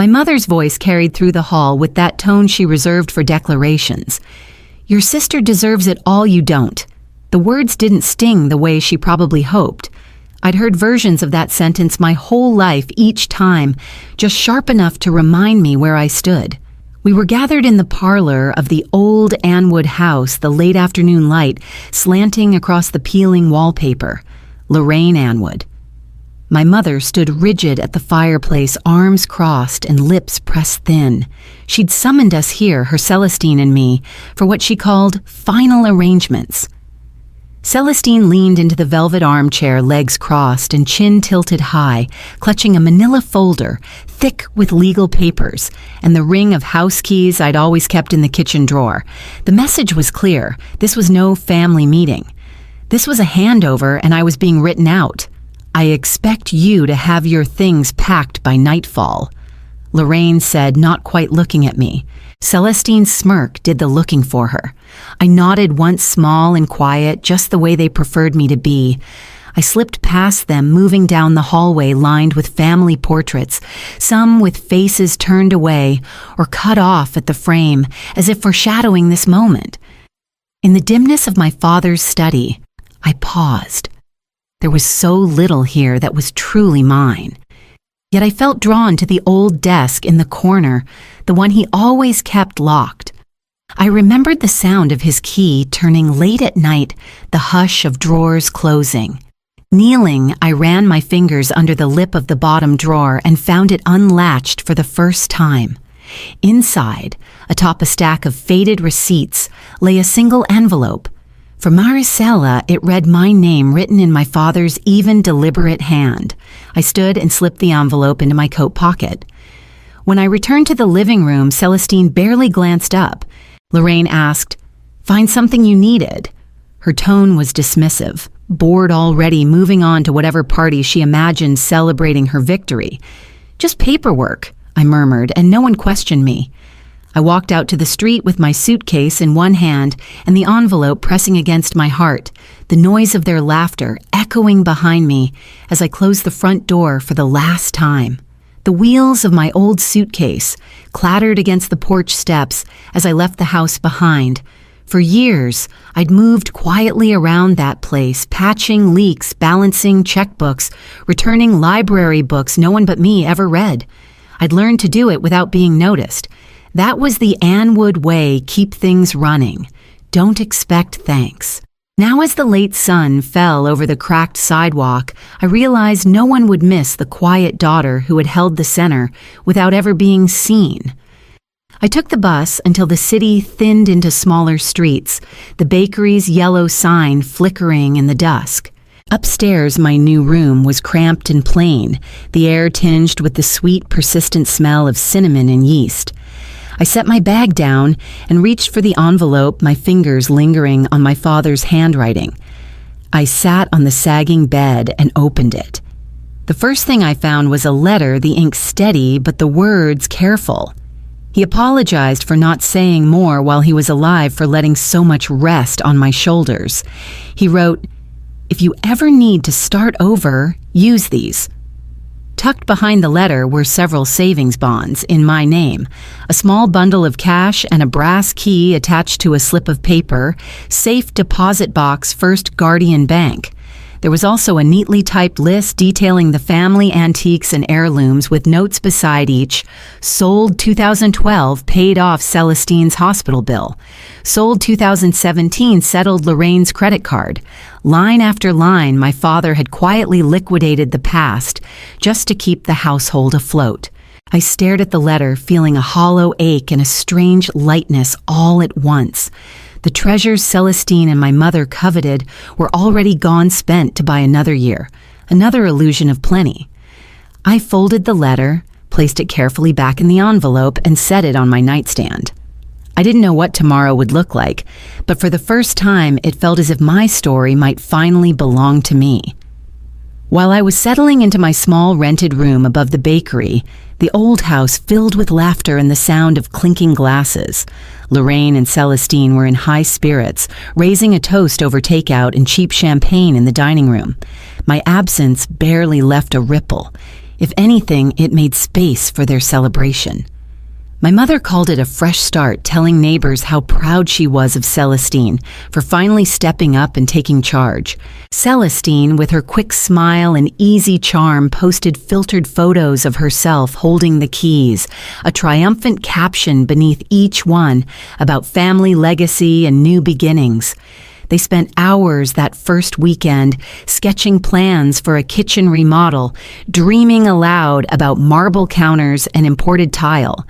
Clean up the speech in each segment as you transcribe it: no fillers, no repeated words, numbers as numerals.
My mother's voice carried through the hall with that tone she reserved for declarations. "Your sister deserves it all you don't." The words didn't sting the way she probably hoped. I'd heard versions of that sentence my whole life each time, just sharp enough to remind me where I stood. We were gathered in the parlor of the old Anwood house, the late afternoon light slanting across the peeling wallpaper. Lorraine Anwood. My mother stood rigid at the fireplace, arms crossed and lips pressed thin. She'd summoned us here, her Celestine and me, for what she called final arrangements. Celestine leaned into the velvet armchair, legs crossed and chin tilted high, clutching a manila folder, thick with legal papers, and the ring of house keys I'd always kept in the kitchen drawer. The message was clear. This was no family meeting. This was a handover, and I was being written out. "I expect you to have your things packed by nightfall," Lorraine said, not quite looking at me. Celestine's smirk did the looking for her. I nodded once, small and quiet, just the way they preferred me to be. I slipped past them, moving down the hallway lined with family portraits, some with faces turned away or cut off at the frame, as if foreshadowing this moment. In the dimness of my father's study, I paused. There was so little here that was truly mine. Yet I felt drawn to the old desk in the corner, the one he always kept locked. I remembered the sound of his key turning late at night, the hush of drawers closing. Kneeling, I ran my fingers under the lip of the bottom drawer and found it unlatched for the first time. Inside, atop a stack of faded receipts, lay a single envelope. For Maricela, it read my name written in my father's even, deliberate hand. I stood and slipped the envelope into my coat pocket. When I returned to the living room, Celestine barely glanced up. Lorraine asked, "Find something you needed?" Her tone was dismissive, bored already, moving on to whatever party she imagined celebrating her victory. "Just paperwork," I murmured, and no one questioned me. I walked out to the street with my suitcase in one hand and the envelope pressing against my heart, the noise of their laughter echoing behind me as I closed the front door for the last time. The wheels of my old suitcase clattered against the porch steps as I left the house behind. For years, I'd moved quietly around that place, patching leaks, balancing checkbooks, returning library books no one but me ever read. I'd learned to do it without being noticed. That was the Anwood way, keep things running. Don't expect thanks. Now as the late sun fell over the cracked sidewalk, I realized no one would miss the quiet daughter who had held the center without ever being seen. I took the bus until the city thinned into smaller streets, the bakery's yellow sign flickering in the dusk. Upstairs, my new room was cramped and plain, the air tinged with the sweet, persistent smell of cinnamon and yeast. I set my bag down and reached for the envelope, my fingers lingering on my father's handwriting. I sat on the sagging bed and opened it. The first thing I found was a letter, the ink steady, but the words careful. He apologized for not saying more while he was alive, for letting so much rest on my shoulders. He wrote, "If you ever need to start over, use these." Tucked behind the letter were several savings bonds in my name, a small bundle of cash and a brass key attached to a slip of paper, safe deposit box, First Guardian Bank. There was also a neatly typed list detailing the family antiques and heirlooms with notes beside each. Sold 2012, paid off Celestine's hospital bill. Sold 2017, settled Lorraine's credit card. Line after line, my father had quietly liquidated the past just to keep the household afloat. I stared at the letter, feeling a hollow ache and a strange lightness all at once. The treasures Celestine and my mother coveted were already gone spent to buy another year, another illusion of plenty. I folded the letter, placed it carefully back in the envelope, and set it on my nightstand. I didn't know what tomorrow would look like, but for the first time it felt as if my story might finally belong to me. While I was settling into my small rented room above the bakery, the old house filled with laughter and the sound of clinking glasses. Lorraine and Celestine were in high spirits, raising a toast over takeout and cheap champagne in the dining room. My absence barely left a ripple. If anything, it made space for their celebration. My mother called it a fresh start, telling neighbors how proud she was of Celestine for finally stepping up and taking charge. Celestine, with her quick smile and easy charm, posted filtered photos of herself holding the keys, a triumphant caption beneath each one about family legacy and new beginnings. They spent hours that first weekend sketching plans for a kitchen remodel, dreaming aloud about marble counters and imported tile.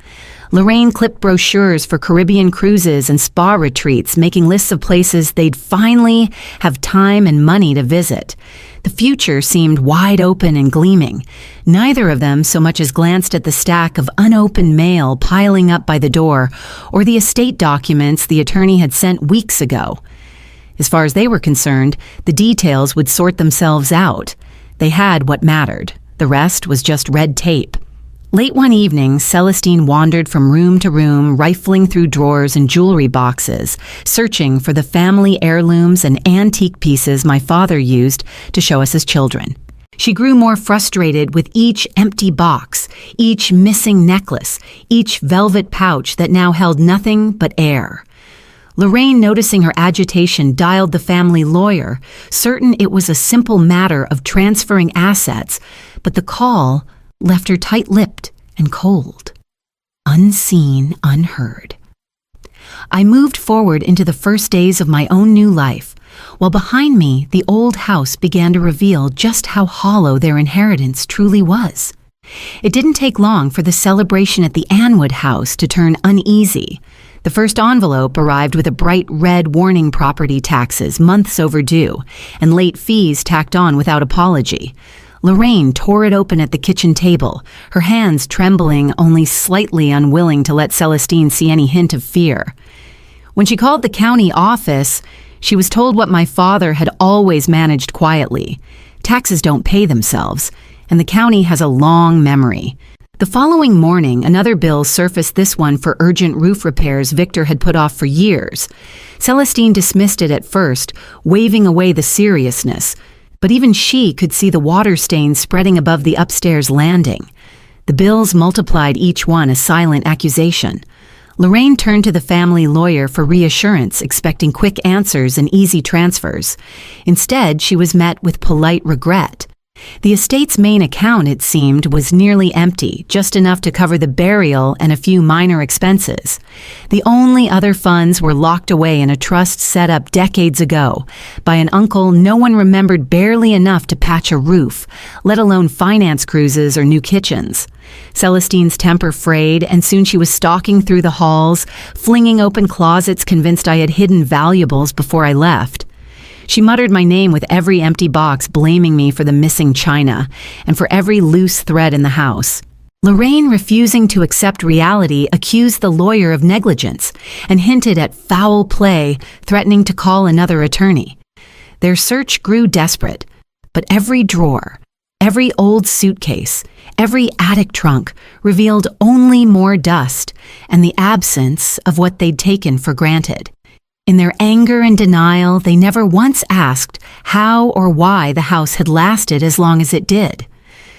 Lorraine clipped brochures for Caribbean cruises and spa retreats, making lists of places they'd finally have time and money to visit. The future seemed wide open and gleaming. Neither of them so much as glanced at the stack of unopened mail piling up by the door or the estate documents the attorney had sent weeks ago. As far as they were concerned, the details would sort themselves out. They had what mattered. The rest was just red tape. Late one evening, Celestine wandered from room to room, rifling through drawers and jewelry boxes, searching for the family heirlooms and antique pieces my father used to show us as children. She grew more frustrated with each empty box, each missing necklace, each velvet pouch that now held nothing but air. Lorraine, noticing her agitation, dialed the family lawyer, certain it was a simple matter of transferring assets, but the call left her tight-lipped and cold. Unseen, unheard. I moved forward into the first days of my own new life, while behind me the old house began to reveal just how hollow their inheritance truly was. It didn't take long for the celebration at the Anwood house to turn uneasy. The first envelope arrived with a bright red warning property taxes months overdue, and late fees tacked on without apology. Lorraine tore it open at the kitchen table, her hands trembling, only slightly unwilling to let Celestine see any hint of fear. When she called the county office, she was told what my father had always managed quietly. Taxes don't pay themselves, and the county has a long memory. The following morning, another bill surfaced, this one for urgent roof repairs Victor had put off for years. Celestine dismissed it at first, waving away the seriousness. But even she could see the water stains spreading above the upstairs landing. The bills multiplied, each one a silent accusation. Lorraine turned to the family lawyer for reassurance, expecting quick answers and easy transfers. Instead, she was met with polite regret. The estate's main account, it seemed, was nearly empty, just enough to cover the burial and a few minor expenses. The only other funds were locked away in a trust set up decades ago by an uncle no one remembered barely enough to patch a roof, let alone finance cruises or new kitchens. Celestine's temper frayed, and soon she was stalking through the halls, flinging open closets convinced I had hidden valuables before I left. She muttered my name with every empty box, blaming me for the missing china and for every loose thread in the house. Lorraine, refusing to accept reality, accused the lawyer of negligence and hinted at foul play, threatening to call another attorney. Their search grew desperate, but every drawer, every old suitcase, every attic trunk revealed only more dust and the absence of what they'd taken for granted. In their anger and denial, they never once asked how or why the house had lasted as long as it did.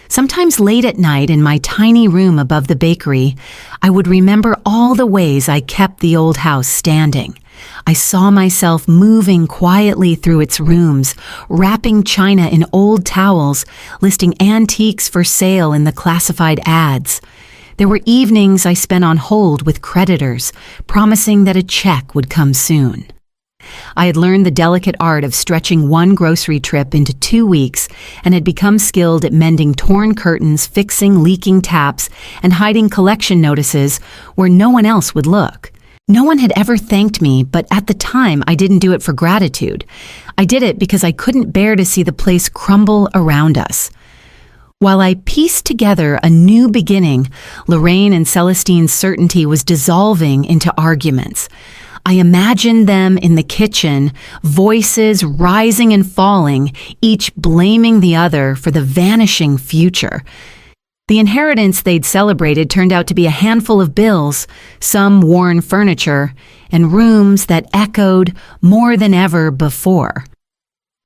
Sometimes late at night in my tiny room above the bakery, I would remember all the ways I kept the old house standing. I saw myself moving quietly through its rooms, wrapping china in old towels, listing antiques for sale in the classified ads. There were evenings I spent on hold with creditors, promising that a check would come soon. I had learned the delicate art of stretching one grocery trip into 2 weeks and had become skilled at mending torn curtains, fixing leaking taps, and hiding collection notices where no one else would look. No one had ever thanked me, but at the time I didn't do it for gratitude. I did it because I couldn't bear to see the place crumble around us. While I pieced together a new beginning, Lorraine and Celestine's certainty was dissolving into arguments. I imagined them in the kitchen, voices rising and falling, each blaming the other for the vanishing future. The inheritance they'd celebrated turned out to be a handful of bills, some worn furniture, and rooms that echoed more than ever before.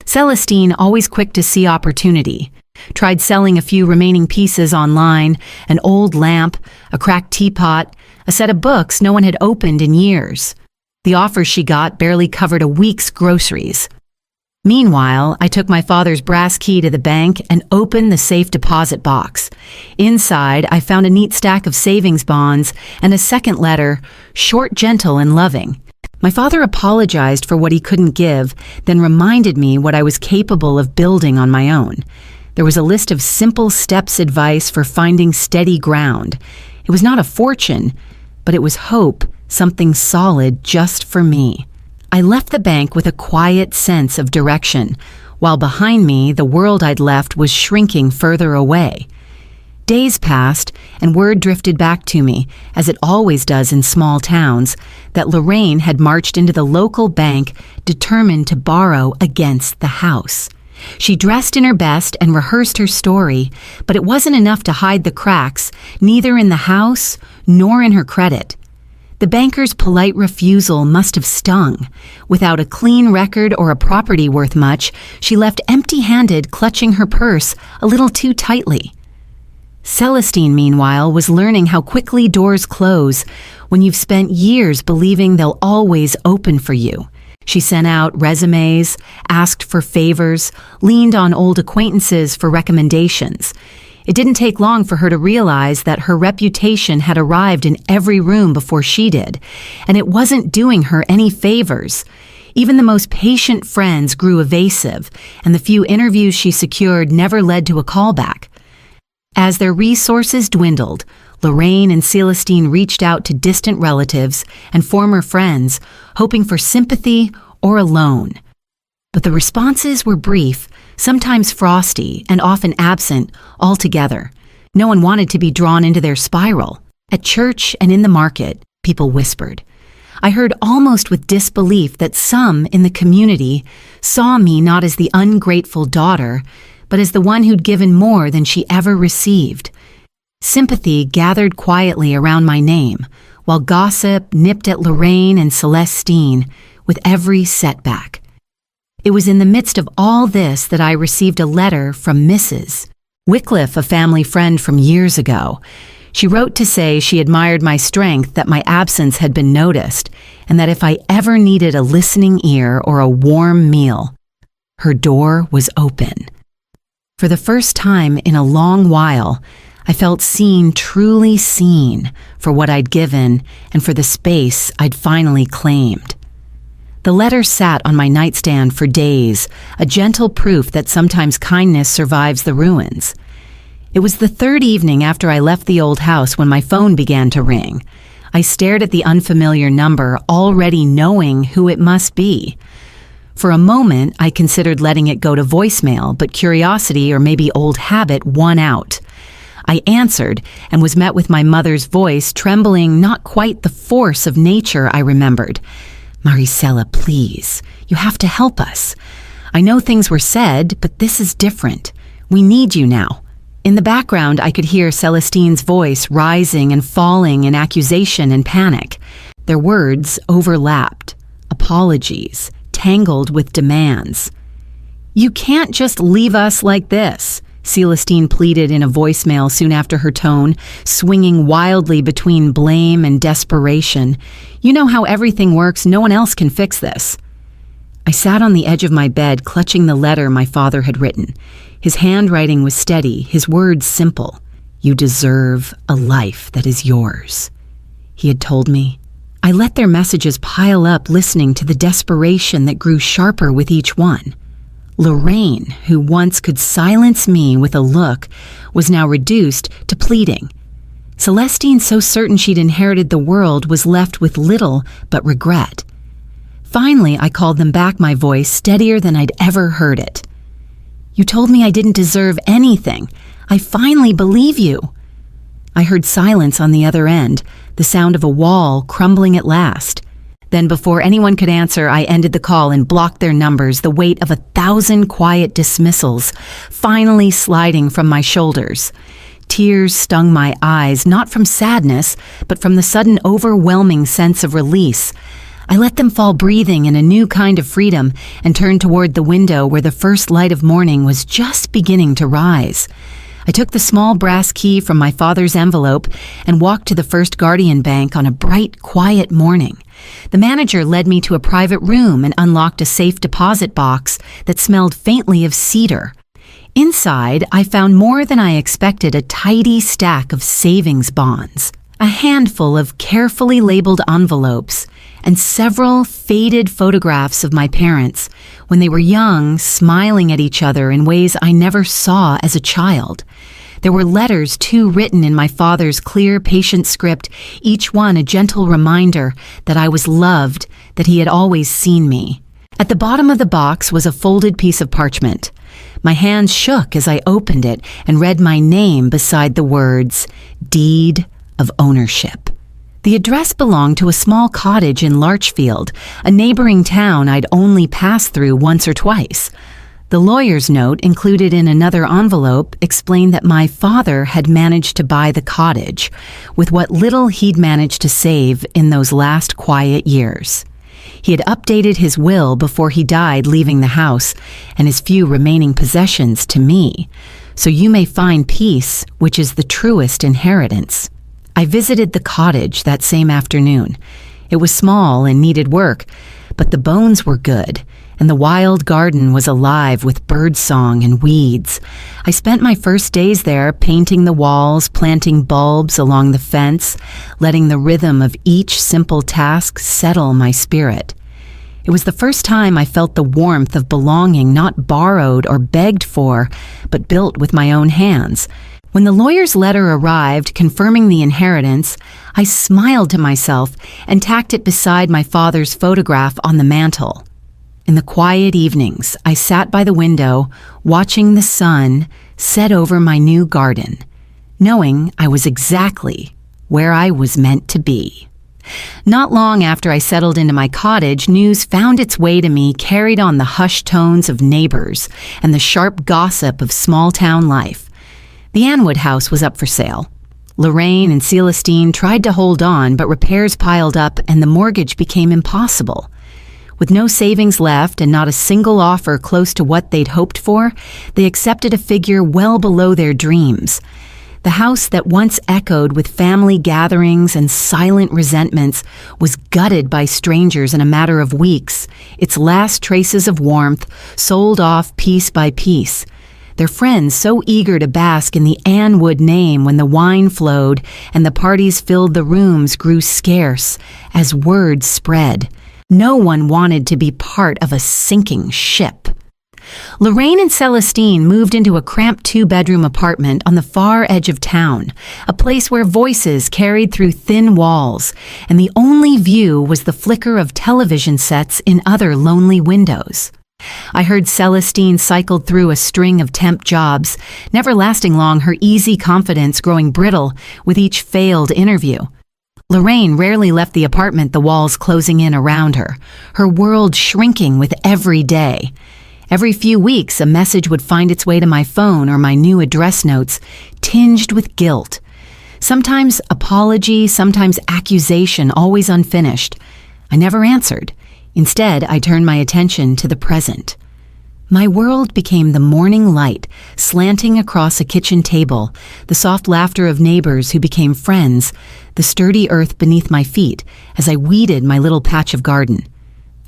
Celestine, always quick to see opportunity, Tried selling a few remaining pieces online, an old lamp, a cracked teapot, a set of books no one had opened in years. The offers she got barely covered a week's groceries. Meanwhile, I took my father's brass key to the bank and opened the safe deposit box. Inside, I found a neat stack of savings bonds and a second letter, short, gentle, and loving. My father apologized for what he couldn't give, then reminded me what I was capable of building on my own. There was a list of simple steps advice for finding steady ground. It was not a fortune, but it was hope, something solid just for me. I left the bank with a quiet sense of direction, while behind me the world I'd left was shrinking further away. Days passed, and word drifted back to me, as it always does in small towns, that Lorraine had marched into the local bank determined to borrow against the house. She dressed in her best and rehearsed her story, but it wasn't enough to hide the cracks, neither in the house nor in her credit. The banker's polite refusal must have stung. Without a clean record or a property worth much, she left empty-handed, clutching her purse a little too tightly. Celestine, meanwhile, was learning how quickly doors close when you've spent years believing they'll always open for you. She sent out resumes, asked for favors, leaned on old acquaintances for recommendations. It didn't take long for her to realize that her reputation had arrived in every room before she did, and it wasn't doing her any favors. Even the most patient friends grew evasive, and the few interviews she secured never led to a callback. As their resources dwindled, Lorraine and Celestine reached out to distant relatives and former friends, hoping for sympathy or a loan. But the responses were brief, sometimes frosty, and often absent altogether. No one wanted to be drawn into their spiral. At church and in the market, people whispered. I heard almost with disbelief that some in the community saw me not as the ungrateful daughter, but as the one who'd given more than she ever received. Sympathy gathered quietly around my name, while gossip nipped at Lorraine and Celestine with every setback. It was in the midst of all this that I received a letter from Mrs. Wycliffe, a family friend from years ago. She wrote to say she admired my strength, that my absence had been noticed, and that if I ever needed a listening ear or a warm meal, her door was open. For the first time in a long while, I felt seen, truly seen, for what I'd given and for the space I'd finally claimed. The letter sat on my nightstand for days, a gentle proof that sometimes kindness survives the ruins. It was the third evening after I left the old house when my phone began to ring. I stared at the unfamiliar number, already knowing who it must be. For a moment, I considered letting it go to voicemail, but curiosity or maybe old habit won out. I answered and was met with my mother's voice trembling not quite the force of nature I remembered. Maricela, please, you have to help us. I know things were said, but this is different. We need you now. In the background, I could hear Celestine's voice rising and falling in accusation and panic. Their words overlapped. Apologies, tangled with demands. You can't just leave us like this, Celestine pleaded in a voicemail soon after her tone, swinging wildly between blame and desperation. You know how everything works. No one else can fix this. I sat on the edge of my bed, clutching the letter my father had written. His handwriting was steady, his words simple. You deserve a life that is yours, he had told me. I let their messages pile up, listening to the desperation that grew sharper with each one. Lorraine, who once could silence me with a look, was now reduced to pleading. Celestine, so certain she'd inherited the world, was left with little but regret. Finally, I called them back, my voice steadier than I'd ever heard it. You told me I didn't deserve anything. I finally believe you. I heard silence on the other end, the sound of a wall crumbling at last. Then, before anyone could answer, I ended the call and blocked their numbers, the weight of 1,000 quiet dismissals finally sliding from my shoulders. Tears stung my eyes, not from sadness, but from the sudden overwhelming sense of release. I let them fall breathing in a new kind of freedom and turned toward the window where the first light of morning was just beginning to rise. I took the small brass key from my father's envelope and walked to the First Guardian Bank on a bright, quiet morning. The manager led me to a private room and unlocked a safe deposit box that smelled faintly of cedar. Inside, I found more than I expected: a tidy stack of savings bonds, a handful of carefully labeled envelopes, and several faded photographs of my parents when they were young, smiling at each other in ways I never saw as a child. There were letters, too, written in my father's clear, patient script, each one a gentle reminder that I was loved, that he had always seen me. At the bottom of the box was a folded piece of parchment. My hands shook as I opened it and read my name beside the words, "Deed of Ownership." The address belonged to a small cottage in Larchfield, a neighboring town I'd only passed through once or twice. The lawyer's note included in another envelope explained that my father had managed to buy the cottage with what little he'd managed to save in those last quiet years. He had updated his will before he died, leaving the house and his few remaining possessions to me. So you may find peace, which is the truest inheritance. I visited the cottage that same afternoon. It was small and needed work, but the bones were good, and the wild garden was alive with birdsong and weeds. I spent my first days there painting the walls, planting bulbs along the fence, letting the rhythm of each simple task settle my spirit. It was the first time I felt the warmth of belonging, not borrowed or begged for, but built with my own hands. When the lawyer's letter arrived confirming the inheritance, I smiled to myself and tacked it beside my father's photograph on the mantel. In the quiet evenings, I sat by the window, watching the sun set over my new garden, knowing I was exactly where I was meant to be. Not long after I settled into my cottage, news found its way to me, carried on the hushed tones of neighbors and the sharp gossip of small-town life. The Anwood house was up for sale. Lorraine and Celestine tried to hold on, but repairs piled up and the mortgage became impossible. With no savings left and not a single offer close to what they'd hoped for, they accepted a figure well below their dreams. The house that once echoed with family gatherings and silent resentments was gutted by strangers in a matter of weeks, its last traces of warmth sold off piece by piece. Their friends so eager to bask in the Anwood name when the wine flowed and the parties filled the rooms grew scarce as word spread. No one wanted to be part of a sinking ship. Lorraine and Celestine moved into a cramped two-bedroom apartment on the far edge of town, a place where voices carried through thin walls, and the only view was the flicker of television sets in other lonely windows. I heard Celestine cycled through a string of temp jobs, never lasting long, her easy confidence growing brittle with each failed interview. Lorraine rarely left the apartment, the walls closing in around her, her world shrinking with every day. Every few weeks, a message would find its way to my phone or my new address notes, tinged with guilt. Sometimes apology, sometimes accusation, always unfinished. I never answered. Instead, I turned my attention to the present. My world became the morning light, slanting across a kitchen table, the soft laughter of neighbors who became friends, the sturdy earth beneath my feet as I weeded my little patch of garden.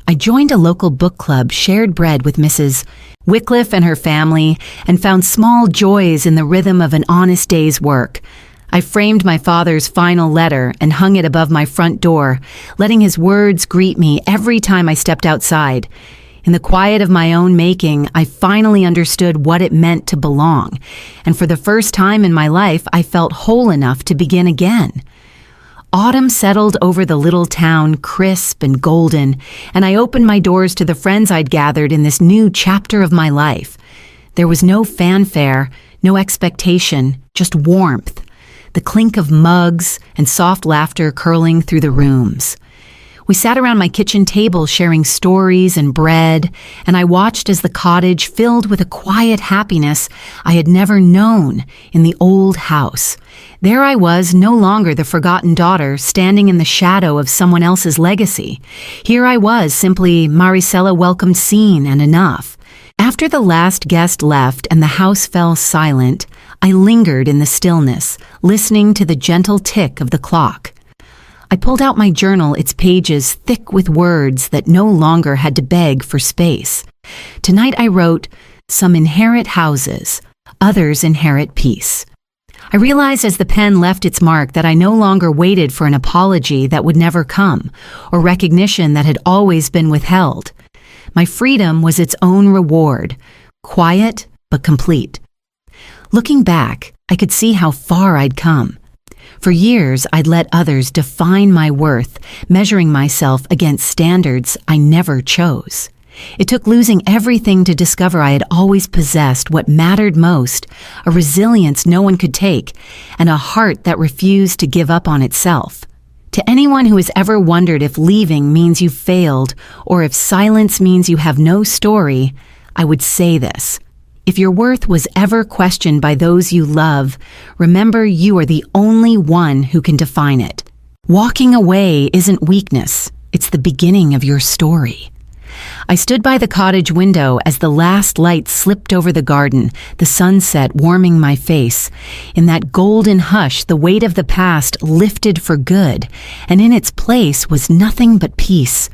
I joined a local book club, shared bread with Mrs. Wycliffe and her family, and found small joys in the rhythm of an honest day's work. I framed my father's final letter and hung it above my front door, letting his words greet me every time I stepped outside. In the quiet of my own making, I finally understood what it meant to belong, and for the first time in my life, I felt whole enough to begin again. Autumn settled over the little town, crisp and golden, and I opened my doors to the friends I'd gathered in this new chapter of my life. There was no fanfare, no expectation, just warmth, the clink of mugs and soft laughter curling through the rooms. We sat around my kitchen table sharing stories and bread, and I watched as the cottage filled with a quiet happiness I had never known in the old house. There I was, no longer the forgotten daughter, standing in the shadow of someone else's legacy. Here I was, simply Maricela welcomed seen and enough. After the last guest left and the house fell silent, I lingered in the stillness, listening to the gentle tick of the clock. I pulled out my journal, its pages thick with words that no longer had to beg for space. Tonight I wrote, "Some inherit houses, others inherit peace." I realized as the pen left its mark that I no longer waited for an apology that would never come, or recognition that had always been withheld. My freedom was its own reward, quiet but complete. Looking back, I could see how far I'd come. For years, I'd let others define my worth, measuring myself against standards I never chose. It took losing everything to discover I had always possessed what mattered most, a resilience no one could take, and a heart that refused to give up on itself. To anyone who has ever wondered if leaving means you failed or if silence means you have no story, I would say this. If your worth was ever questioned by those you love, remember you are the only one who can define it. Walking away isn't weakness, it's the beginning of your story. I stood by the cottage window as the last light slipped over the garden, the sunset warming my face. In that golden hush, the weight of the past lifted for good, and in its place was nothing but peace.